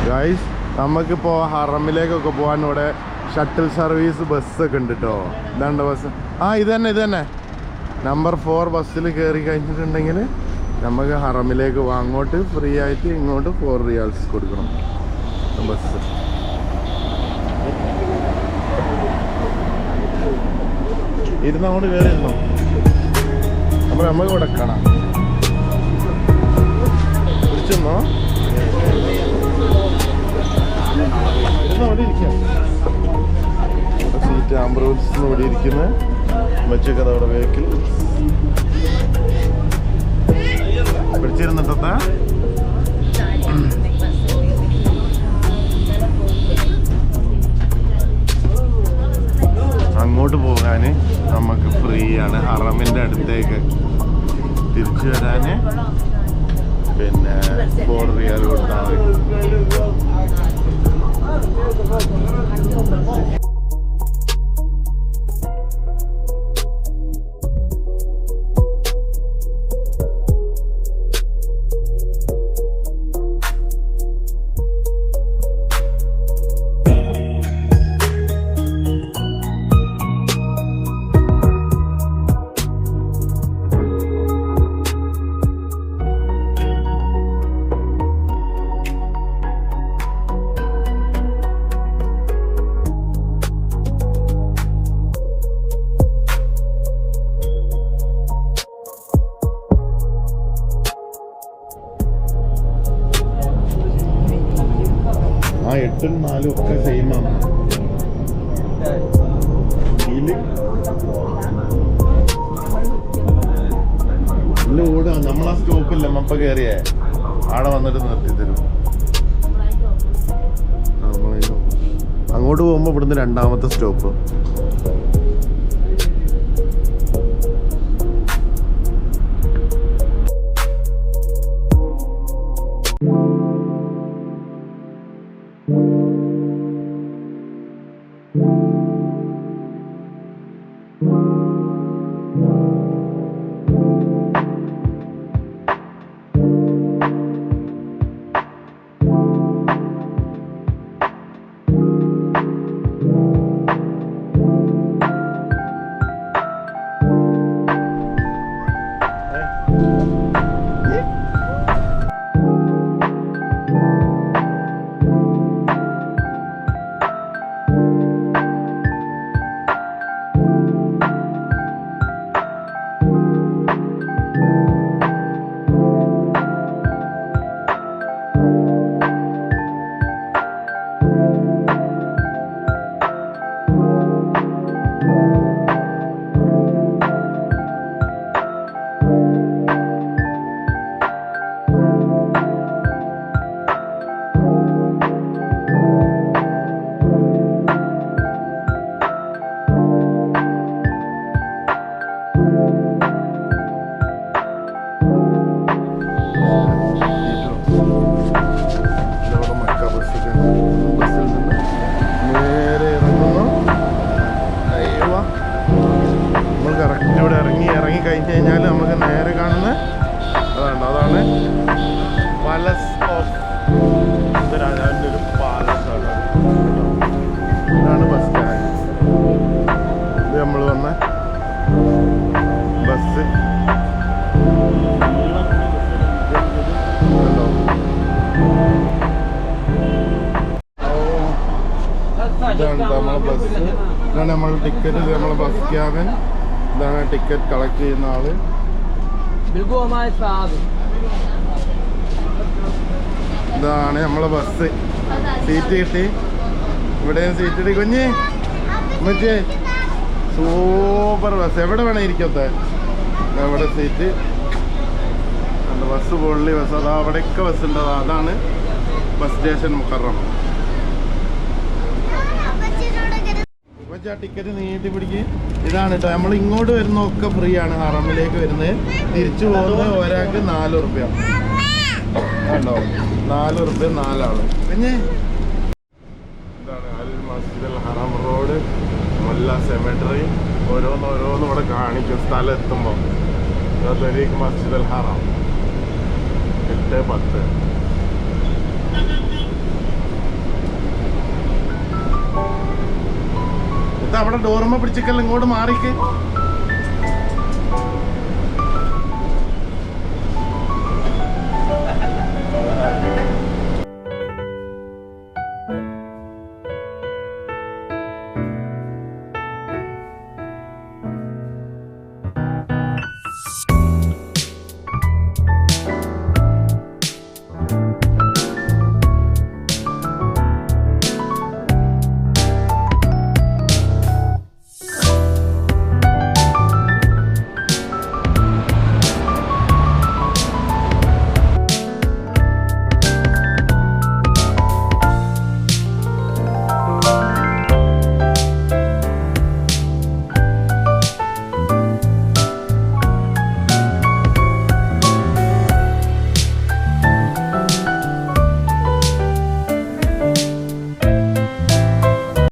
Guys നമുക്കിപ്പോൾ ഹറമിലേക്കൊക്കെ പോകാൻ ഇവിടെ ഷട്ടിൽ സർവീസ് ബസ്സൊക്കെ ഉണ്ട് കേട്ടോ. ഇതാണ്ട് ബസ്. ഇത് തന്നെ നമ്പർ 4 ബസ്സിൽ കയറി കഴിഞ്ഞിട്ടുണ്ടെങ്കിൽ നമുക്ക് ഹറമിലേക്ക് പോകാം. അങ്ങോട്ട് ഫ്രീ ആയിട്ട് ഇങ്ങോട്ട് 4 റിയാൽസ് കൊടുക്കണം ബസ്. അങ്ങോട്ട് കയറിയിരുന്നോ? അപ്പോൾ നമുക്ക് ഇവിടെ കാണാം. പിടിച്ചെന്നോ അവിടെ ഇരിക്കാം. സീറ്റ് ആംബ്രൂൾസ് ഇവിടെ ഇരിക്കുന്നത് വെച്ചേക്കത് അവിടെ വേക്കിൽ പിടിച്ചിരുന്നിട്ടത്തെ. അങ്ങോട്ട് പോകാൻ നമുക്ക് ഫ്രീ ആണ്. ഹറമിൻ്റെ അടുത്തേക്ക് തിരിച്ചു വരാൻ പിന്നെ 4 റിയാൽ കൊടുത്താൽ മതി. ആ 8 ഉം 4 ഒക്കെ സെയിമാണ്. ഓടാ നമ്മളാ സ്റ്റോപ്പില്ല മപ്പ കയറിയേ ആടെ വന്നിട്ട് നിർത്തി തരും. അങ്ങോട്ട് പോകുമ്പോൾ ഇവിടുന്ന് 2ാമത്തെ സ്റ്റോപ്പ്. കഴിഞ്ഞ് കഴിഞ്ഞാൽ നമുക്ക് നേരെ കാണുന്ന അതാണ് പാലസ് ഓഫ് രാജാവിൻ്റെ ഒരു പാലസാണ്. ഇതാണ് ബസ് സ്റ്റാൻഡ്. ഇത് നമ്മൾ വന്ന ബസ് ഇതാണ് നമ്മളെ ബസ്. ഇതാണ് നമ്മൾ ടിക്കറ്റ്. ഇത് നമ്മളെ ബസ് ക്യാബിൻ. ഇതാണ് ടിക്കറ്റ് കളക്ട് ചെയ്യുന്ന ആള്. ഇതാണ് നമ്മളെ ബസ്. സീറ്റ് കിട്ടി. ഇവിടെയും സീറ്റ് കിട്ടി. കുഞ്ഞി മറ്റേ സൂപ്പർ ബസ്. എവിടെ വേണം ഇരിക്കത്തെ. എവിടെ സീറ്റ്. ബസ് പൊള്ളി ബസ്. അതാ അവിടെയൊക്കെ ബസ് ഉണ്ട്. അതാണ് ബസ് സ്റ്റേഷൻ മുക്കറം. ടിക്കറ്റ് നീട്ടി പിടിക്കും. ഇതാണ് കേട്ടോ. നമ്മൾ ഇങ്ങോട്ട് വരുന്നതൊക്കെ ഫ്രീ ആണ്. ഹറമിലേക്ക് വരുന്നത്. തിരിച്ചു പോകുന്നത് ഒരാൾക്ക് 4 റുപ്യ കണ്ടോ. 4 റുപ്യ 4 ആള്. പിന്നെ ഇതാണ് അൽ മസ്ജിദ് അൽ ഹറം റോഡ്, മല്ല സെമെട്രി. ഓരോന്നോരോന്ന് ഇവിടെ കാണിക്കും സ്ഥലം എത്തുമ്പോൾ. തരീഖ് മസ്ജിദ് അൽ ഹറം 8:10. ഇത് അവിടെ ഡോർമ പിടിച്ചിക്കല്ല ഇങ്ങോട്ട് മാറിക്ക്.